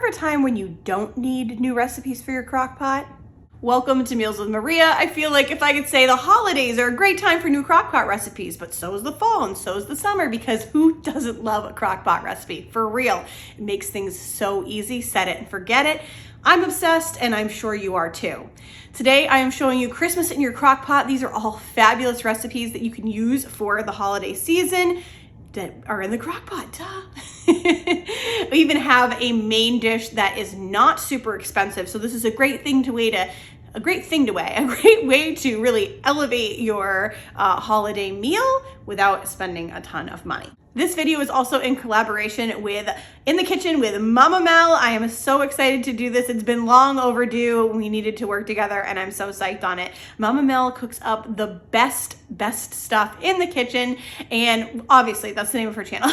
a time when you don't need new recipes for your crock pot? Welcome to Meals with Maria. I feel like if I could say the holidays are a great time for new crockpot recipes, but so is the fall and so is the summer, because who doesn't love a crockpot recipe? For real, it makes things so easy, set it and forget it. I'm obsessed and I'm sure you are too. Today I am showing you Christmas in your crockpot. These are all fabulous recipes that you can use for the holiday season that are in the crockpot, duh. We even have a main dish that is not super expensive. So this is a great way to really elevate your holiday meal without spending a ton of money. This video is also in collaboration with In the Kitchen with Mama Mel. I am so excited to do this. It's been long overdue. We needed to work together and I'm so psyched on it. Mama Mel cooks up the best stuff in the kitchen, and obviously that's the name of her channel.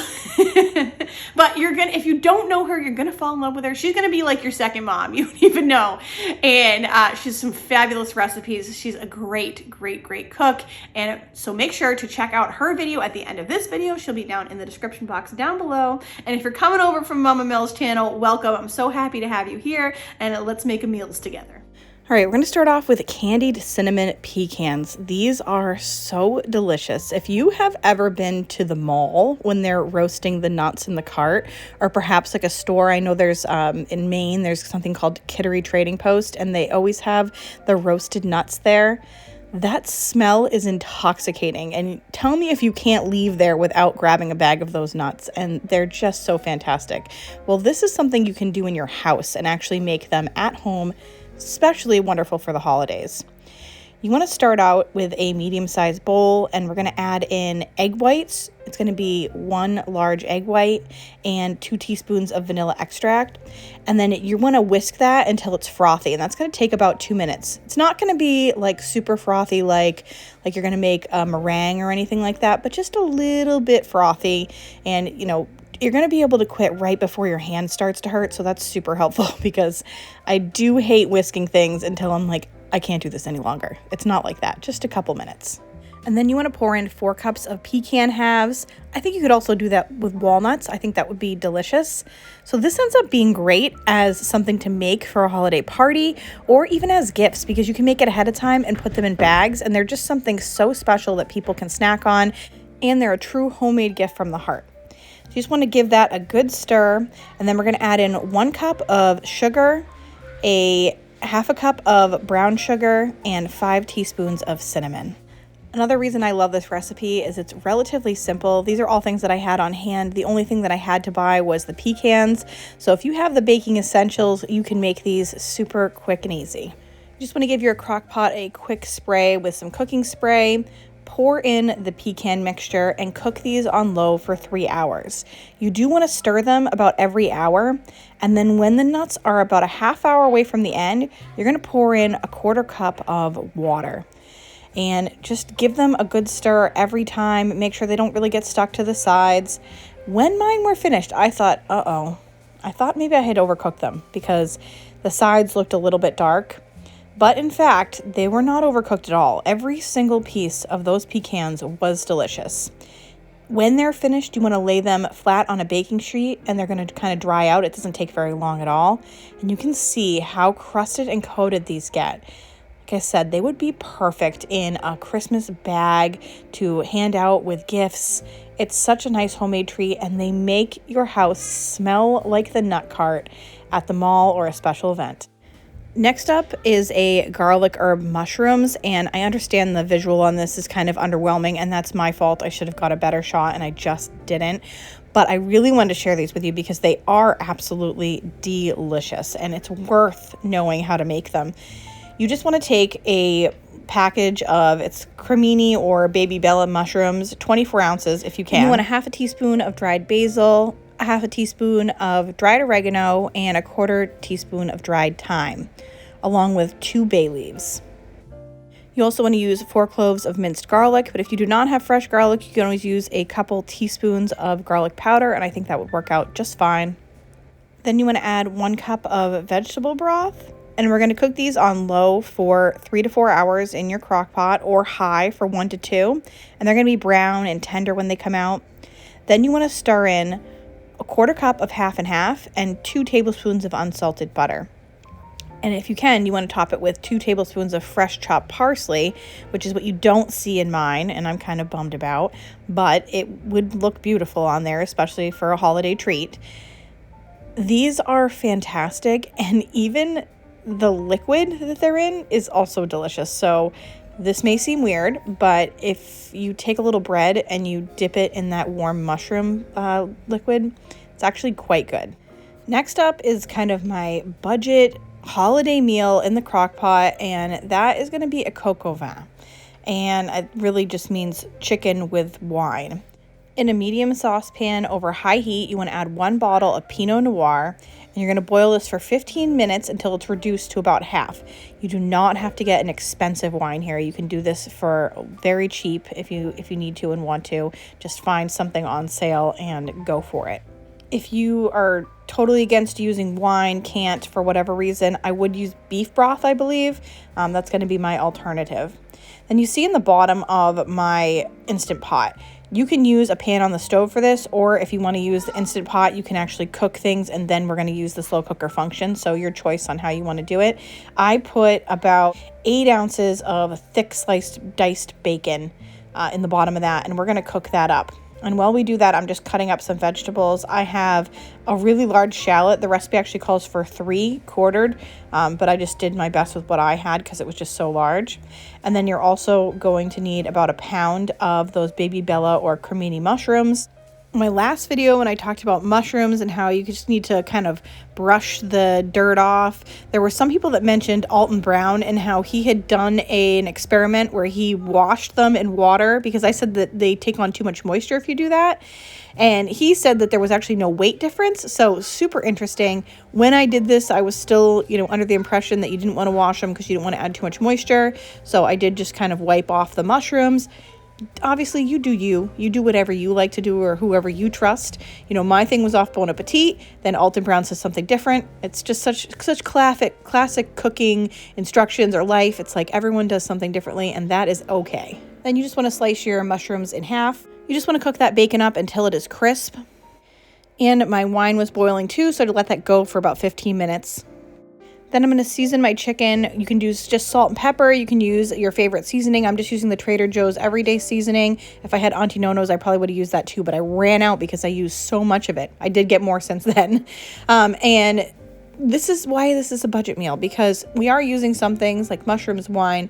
But if you don't know her, you're gonna fall in love with her. She's gonna be like your second mom. You don't even know. And she has some fabulous recipes. She's a great cook. And so make sure to check out her video at the end of this video. She'll be down in the description box down below. And if you're coming over from Mama Mel's channel, welcome. I'm so happy to have you here, and let's make a meals together. All right, we're gonna start off with candied cinnamon pecans. These are so delicious. If you have ever been to the mall when they're roasting the nuts in the cart, or perhaps like a store, I know there's in Maine, there's something called Kittery Trading Post, and they always have the roasted nuts there. That smell is intoxicating, and tell me if you can't leave there without grabbing a bag of those nuts, and they're just so fantastic. Well, this is something you can do in your house and actually make them at home, especially wonderful for the holidays. You want to start out with a medium-sized bowl, and we're going to add in egg whites. It's going to be 1 large egg white and 2 teaspoons of vanilla extract. And then you want to whisk that until it's frothy, and that's going to take about 2 minutes. It's not going to be like super frothy like you're going to make a meringue or anything like that, but just a little bit frothy. And, you're going to be able to quit right before your hand starts to hurt, so that's super helpful because I do hate whisking things until I'm like, I can't do this any longer. It's not like that, just a couple minutes. And then you want to pour in 4 cups of pecan halves. I think you could also do that with walnuts. I think that would be delicious. So this ends up being great as something to make for a holiday party or even as gifts, because you can make it ahead of time and put them in bags, and they're just something so special that people can snack on, and they're a true homemade gift from the heart. So you just want to give that a good stir, and then we're going to add in 1 cup of sugar, a half a cup of brown sugar, and 5 teaspoons of cinnamon. Another reason I love this recipe is it's relatively simple. These are all things that I had on hand. The only thing that I had to buy was the pecans. So if you have the baking essentials, you can make these super quick and easy. You just want to give your crock pot a quick spray with some cooking spray. Pour in the pecan mixture and cook these on low for 3 hours. You do want to stir them about every hour, and then when the nuts are about a half hour away from the end, you're going to pour in 1/4 cup of water. And just give them a good stir every time. Make sure they don't really get stuck to the sides. When mine were finished, I thought, I thought maybe I had overcooked them because the sides looked a little bit dark. But in fact, they were not overcooked at all. Every single piece of those pecans was delicious. When they're finished, you want to lay them flat on a baking sheet, and they're going to kind of dry out. It doesn't take very long at all. And you can see how crusted and coated these get. Like I said, they would be perfect in a Christmas bag to hand out with gifts. It's such a nice homemade treat, and they make your house smell like the nut cart at the mall or a special event. Next up is a garlic herb mushrooms, and I understand the visual on this is kind of underwhelming, and that's my fault. I should have got a better shot, and I just didn't. But I really wanted to share these with you because they are absolutely delicious, and it's worth knowing how to make them. You just want to take a package of, it's cremini or baby bella mushrooms, 24 ounces if you can. You want a half a teaspoon of dried basil, a half a teaspoon of dried oregano, and 1/4 teaspoon of dried thyme, along with 2 bay leaves. You also want to use 4 cloves of minced garlic, but if you do not have fresh garlic, you can always use a couple teaspoons of garlic powder, and I think that would work out just fine. Then you want to add 1 cup of vegetable broth, and we're going to cook these on low for 3 to 4 hours in your crock pot, or high for 1 to 2, and they're going to be brown and tender when they come out. Then you want to stir in a quarter cup of half and half, and 2 tablespoons of unsalted butter. And if you can, you want to top it with 2 tablespoons of fresh chopped parsley, which is what you don't see in mine, and I'm kind of bummed about, but it would look beautiful on there, especially for a holiday treat. These are fantastic, and even the liquid that they're in is also delicious. So this may seem weird, but if you take a little bread and you dip it in that warm mushroom liquid, it's actually quite good. Next up is kind of my budget holiday meal in the crock pot, and that is going to be a Coq Au Vin. And it really just means chicken with wine. In a medium saucepan over high heat, you want to add 1 bottle of Pinot Noir, and you're going to boil this for 15 minutes until it's reduced to about half. You do not have to get an expensive wine here. You can do this for very cheap if you need to and want to. Just find something on sale and go for it. If you are totally against using wine, can't for whatever reason, I would use beef broth, I believe. That's going to be my alternative. Then you see in the bottom of my Instant Pot, you can use a pan on the stove for this, or if you want to use the Instant Pot, you can actually cook things, and then we're going to use the slow cooker function. So your choice on how you want to do it. I put about 8 ounces of thick sliced diced bacon in the bottom of that, and we're going to cook that up. And while we do that, I'm just cutting up some vegetables. I have a really large shallot. The recipe actually calls for 3 quartered, but I just did my best with what I had because it was just so large. And then you're also going to need about 1 pound of those baby Bella or cremini mushrooms. My last video, when I talked about mushrooms and how you just need to kind of brush the dirt off, there were some people that mentioned Alton Brown and how he had done an experiment where he washed them in water, because I said that they take on too much moisture if you do that. And he said that there was actually no weight difference. So super interesting. When I did this, I was still, under the impression that you didn't want to wash them because you didn't want to add too much moisture. So I did just kind of wipe off the mushrooms. Obviously, you do whatever you like to do or whoever you trust. My thing was off Bon Appetit. Then Alton Brown says something different. It's just such classic cooking instructions or life. It's like everyone does something differently, and that is okay. Then you just want to slice your mushrooms in half. You just want to cook that bacon up until it is crisp. And my wine was boiling too, so to let that go for about 15 minutes. Then I'm going to season my chicken. You can use just salt and pepper. You can use your favorite seasoning. I'm just using the Trader Joe's everyday seasoning. If I had Auntie Nono's, I probably would have used that too, but I ran out because I used so much of it. I did get more since then. And this is why this is a budget meal, because we are using some things like mushrooms, wine,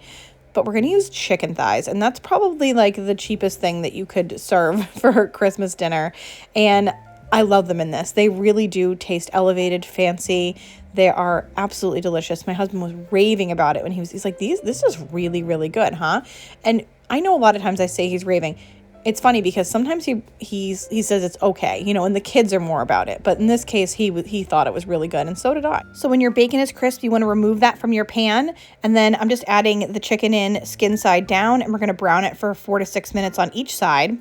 but we're going to use chicken thighs. And that's probably like the cheapest thing that you could serve for Christmas dinner. And I love them in this. They really do taste elevated, fancy. They are absolutely delicious. My husband was raving about it when he's like, this is really, really good, huh? And I know a lot of times I say he's raving. It's funny because sometimes he says it's okay, and the kids are more about it. But in this case, he thought it was really good, and so did I. So when your bacon is crisp, you want to remove that from your pan. And then I'm just adding the chicken in skin side down, and we're going to brown it for 4 to 6 minutes on each side.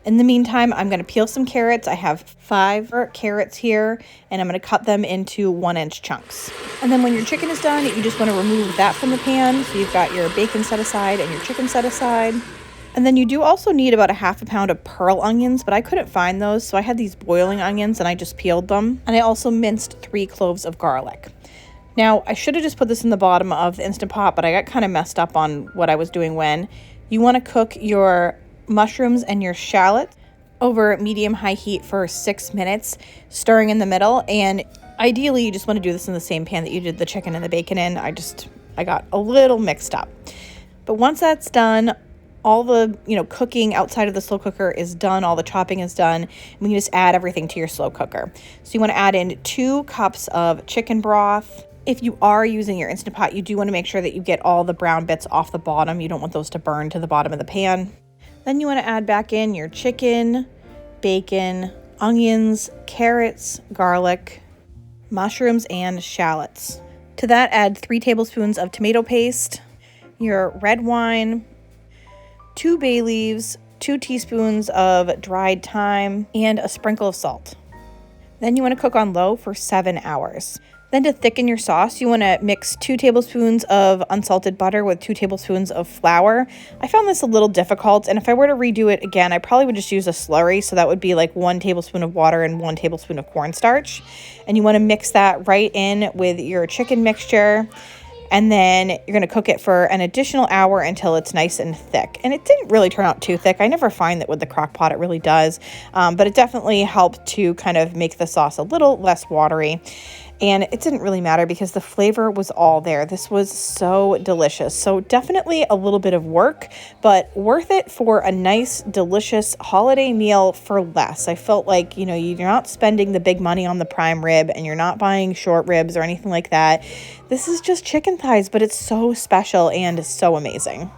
In the meantime, I'm going to peel some carrots. I have 5 carrots here, and I'm going to cut them into 1-inch chunks. And then when your chicken is done, you just want to remove that from the pan. So you've got your bacon set aside and your chicken set aside. And then you do also need about 1/2 pound of pearl onions, but I couldn't find those. So I had these boiling onions and I just peeled them. And I also minced 3 cloves of garlic. Now, I should have just put this in the bottom of the Instant Pot, but I got kind of messed up on what I was doing when. You want to cook your mushrooms and your shallot over medium-high heat for 6 minutes, stirring in the middle. And ideally, you just want to do this in the same pan that you did the chicken and the bacon in. I got a little mixed up. But once that's done, all the cooking outside of the slow cooker is done. All the chopping is done. And we can just add everything to your slow cooker. So you want to add in 2 cups of chicken broth. If you are using your Instant Pot, you do want to make sure that you get all the brown bits off the bottom. You don't want those to burn to the bottom of the pan. Then you want to add back in your chicken, bacon, onions, carrots, garlic, mushrooms, and shallots. To that, add 3 tablespoons of tomato paste, your red wine, 2 bay leaves, 2 teaspoons of dried thyme, and a sprinkle of salt. Then you want to cook on low for 7 hours. Then to thicken your sauce, you want to mix 2 tablespoons of unsalted butter with 2 tablespoons of flour. I found this a little difficult, and if I were to redo it again, I probably would just use a slurry. So that would be like 1 tablespoon of water and 1 tablespoon of cornstarch. And you want to mix that right in with your chicken mixture. And then you're going to cook it for an additional hour until it's nice and thick. And it didn't really turn out too thick. I never find that with the crock pot it really does. But it definitely helped to kind of make the sauce a little less watery. And it didn't really matter because the flavor was all there. This was so delicious. So definitely a little bit of work, but worth it for a nice, delicious holiday meal for less. I felt like, you're not spending the big money on the prime rib and you're not buying short ribs or anything like that. This is just chicken thighs, but it's so special and so amazing.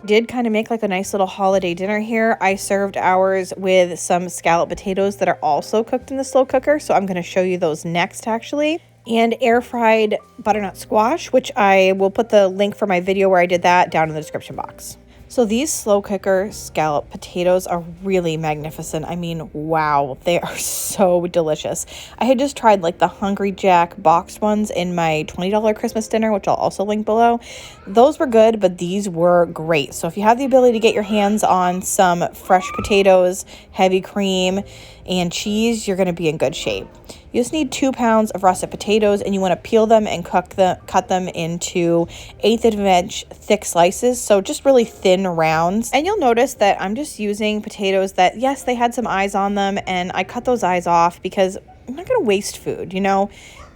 Did kind of make like a nice little holiday dinner here. I served ours with some scalloped potatoes that are also cooked in the slow cooker. So I'm going to show you those next actually. And air fried butternut squash, which I will put the link for my video where I did that down in the description box. So these slow cooker scalloped potatoes are really magnificent. I mean, wow, they are so delicious. I had just tried like the Hungry Jack boxed ones in my $20 Christmas dinner, which I'll also link below. Those were good, but these were great. So if you have the ability to get your hands on some fresh potatoes, heavy cream, and cheese, you're going to be in good shape. You just need 2 pounds of russet potatoes, and you want to peel them and cut them into 1/8 of an inch thick slices, so just really thin rounds. And you'll notice that I'm just using potatoes that, yes, they had some eyes on them, and I cut those eyes off because I'm not going to waste food,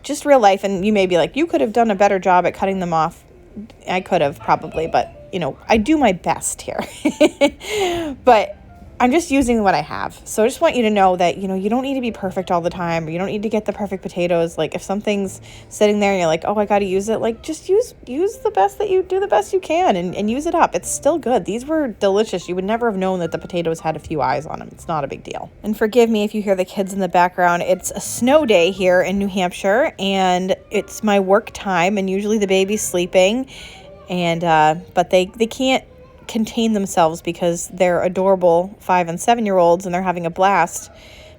just real life. And you may be like, you could have done a better job at cutting them off. I could have probably, but I do my best here. But I'm just using what I have. So I just want you to know that, you don't need to be perfect all the time. Or you don't need to get the perfect potatoes. Like if something's sitting there and you're like, oh, I got to use it. Like just use the best that you do the best you can and use it up. It's still good. These were delicious. You would never have known that the potatoes had a few eyes on them. It's not a big deal. And forgive me if you hear the kids in the background. It's a snow day here in New Hampshire and it's my work time and usually the baby's sleeping and, but they can't contain themselves because they're adorable 5 and 7-year-olds and they're having a blast.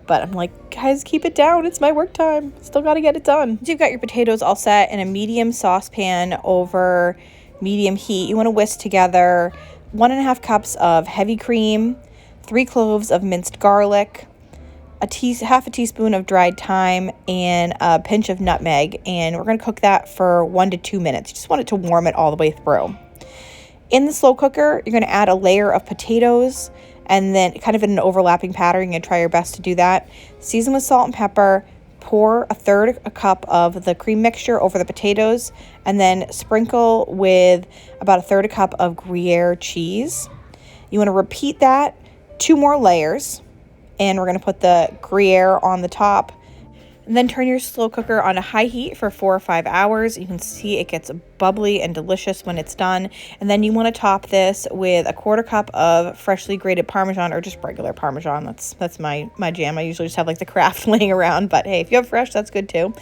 But I'm like, guys, keep it down. It's my work time. Still got to get it done. Once you've got your potatoes all set in a medium saucepan over medium heat, you want to whisk together 1.5 cups of heavy cream, 3 cloves of minced garlic, half a teaspoon of dried thyme, and a pinch of nutmeg. And we're going to cook that for 1 to 2 minutes. You just want it to warm it all the way through. In the slow cooker, you're going to add a layer of potatoes and then kind of in an overlapping pattern. You're going to try your best to do that. Season with salt and pepper. Pour 1/3 cup of the cream mixture over the potatoes and then sprinkle with about 1/3 cup of Gruyere cheese. You want to repeat that 2 more layers and we're going to put the Gruyere on the top. And then turn your slow cooker on a high heat for 4 or 5 hours. You can see it gets bubbly and delicious when it's done. And then you want to top this with 1/4 cup of freshly grated Parmesan or just regular Parmesan. That's my jam. I usually just have like the Kraft laying around, but hey, if you have fresh, that's good too.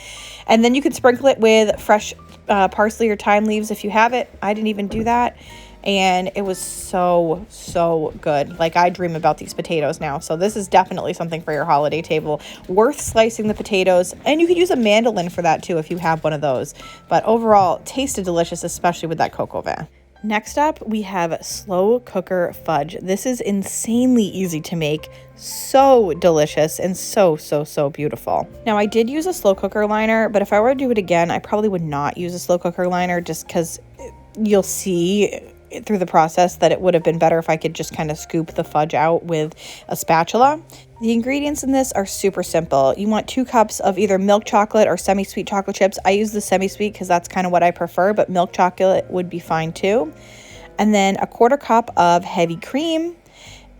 And then you can sprinkle it with fresh parsley or thyme leaves if you have it. I didn't even do that. And it was so good. Like I dream about these potatoes now. So this is definitely something for your holiday table. Worth slicing the potatoes. And you could use a mandolin for that too if you have one of those. But overall, tasted delicious, especially with that Coq Au Vin. Next up, we have slow cooker fudge. This is insanely easy to make, so delicious and so beautiful. Now, I did use a slow cooker liner, but if I were to do it again, I probably would not use a slow cooker liner just because you'll see through the process that it would have been better if I could just kind of scoop the fudge out with a spatula. The ingredients in this are super simple. You want 2 cups of either milk chocolate or semi-sweet chocolate chips. I use the semi-sweet because that's kind of what I prefer, but milk chocolate would be fine too. And then 1/4 cup of heavy cream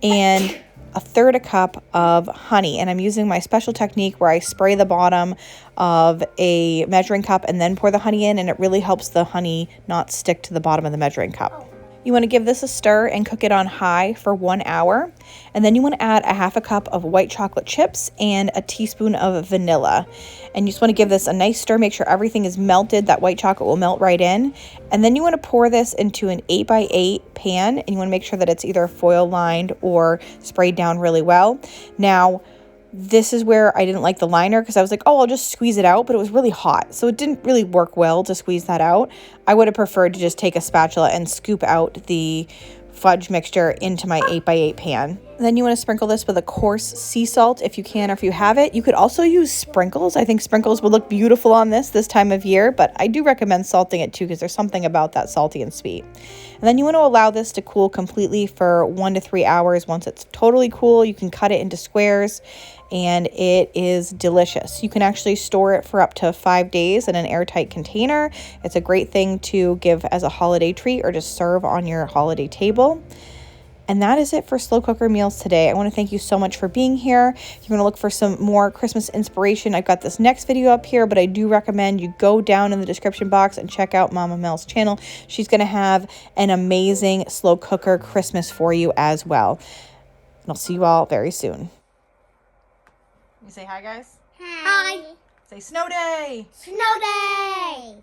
and 1/3 cup of honey. And I'm using my special technique where I spray the bottom of a measuring cup and then pour the honey in, and it really helps the honey not stick to the bottom of the measuring cup. You want to give this a stir and cook it on high for 1 hour. And then you want to add 1/2 cup of white chocolate chips and a teaspoon of vanilla. And you just want to give this a nice stir. Make sure everything is melted. That white chocolate will melt right in. And then you want to pour this into an 8x8 pan. And you want to make sure that it's either foil lined or sprayed down really well. Now, This is where I didn't like the liner because I was like, oh, I'll just squeeze it out, but it was really hot. So it didn't really work well to squeeze that out. I would have preferred to just take a spatula and scoop out the fudge mixture into my 8x8 pan. Then you want to sprinkle this with a coarse sea salt if you can or if you have it. You could also use sprinkles. I think sprinkles would look beautiful on this time of year, but I do recommend salting it too because there's something about that salty and sweet. And then you want to allow this to cool completely for 1 to 3 hours. Once it's totally cool, you can cut it into squares and it is delicious. You can actually store it for up to 5 days in an airtight container. It's a great thing to give as a holiday treat or just serve on your holiday table. And that is it for Slow Cooker Meals today. I want to thank you so much for being here. If you want to look for some more Christmas inspiration, I've got this next video up here, but I do recommend you go down in the description box and check out Mama Mel's channel. She's going to have an amazing slow cooker Christmas for you as well. And I'll see you all very soon. You say hi, guys? Hi. Say snow day. Snow day.